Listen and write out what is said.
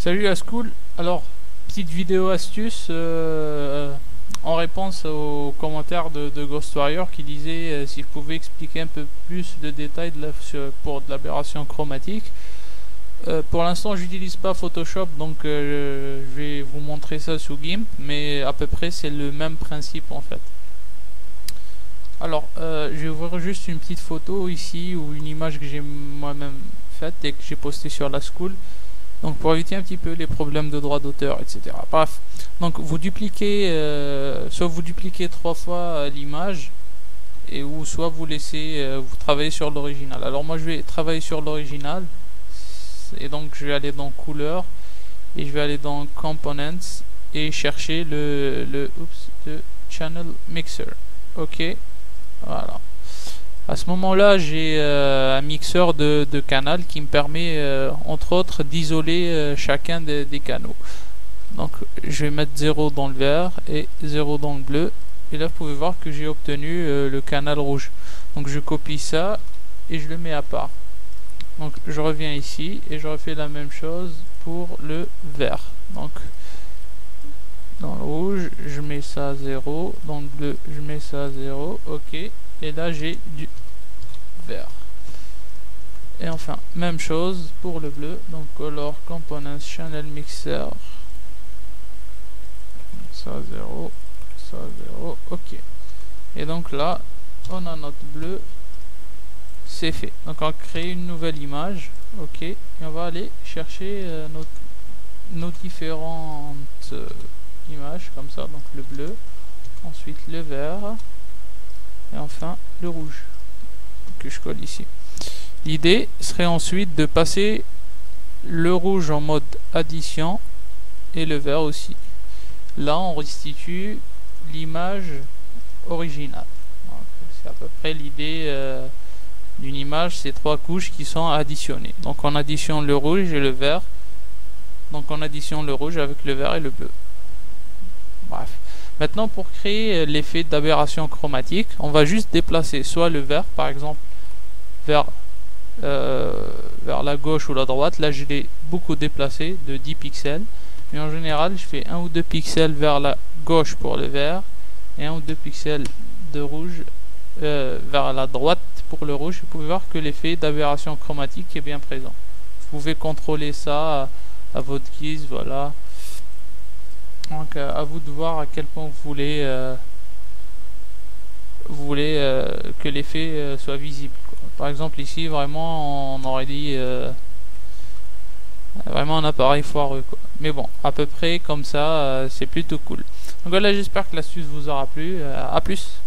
Salut la school. Alors, petite vidéo astuce en réponse aux commentaires de Ghost Warrior qui disait si je pouvais expliquer un peu plus de détails pour de l'aberration chromatique. Pour l'instant, j'utilise pas Photoshop, donc je vais vous montrer ça sous GIMP, mais à peu près c'est le même principe en fait. Alors, je vais ouvrir juste une petite photo ici ou une image que j'ai moi-même faite et que j'ai postée sur la school. Donc pour éviter un petit peu les problèmes de droit d'auteur, etc. Bref, donc vous dupliquez, soit vous dupliquez 3 fois l'image, et ou soit vous laissez, vous travaillez sur l'original. Alors moi je vais travailler sur l'original, et donc je vais aller dans couleur, et je vais aller dans components, et chercher le channel mixer. Ok, voilà. À ce moment-là, j'ai un mixeur de canal qui me permet, entre autres, d'isoler chacun des canaux. Donc, je vais mettre 0 dans le vert et 0 dans le bleu. Et là, vous pouvez voir que j'ai obtenu le canal rouge. Donc, je copie ça et je le mets à part. Donc, je reviens ici et je refais la même chose pour le vert. Donc, dans le rouge, je mets ça à 0. Dans le bleu, je mets ça à 0. Ok. Et là, j'ai du vert. Et enfin, même chose pour le bleu. Donc, color components channel mixer. Ça 0, ça 0. Ok. Et donc là, on a notre bleu. C'est fait. Donc, on va créer une nouvelle image. Ok. Et on va aller chercher nos différentes images comme ça. Donc, le bleu. Ensuite, le vert. Et enfin le rouge que je colle ici. L'idée serait ensuite de passer le rouge en mode addition et le vert aussi. Là on restitue l'image originale. C'est à peu près l'idée d'une image, c'est 3 couches qui sont additionnées. Donc on additionne le rouge et le vert. Donc on additionne le rouge avec le vert et le bleu. Bref. Maintenant, pour créer l'effet d'aberration chromatique, on va juste déplacer soit le vert, par exemple, vers la gauche ou la droite. Là, je l'ai beaucoup déplacé, de 10 pixels. Mais en général, je fais 1 ou 2 pixels vers la gauche pour le vert, et 1 ou 2 pixels de rouge vers la droite pour le rouge. Vous pouvez voir que l'effet d'aberration chromatique est bien présent. Vous pouvez contrôler ça à votre guise, voilà. Donc à vous de voir à quel point vous voulez que l'effet soit visible, quoi. Par exemple ici vraiment on aurait dit vraiment un appareil foireux, quoi. Mais bon, à peu près comme ça, c'est plutôt cool. Donc voilà, j'espère que l'astuce vous aura plu. À plus.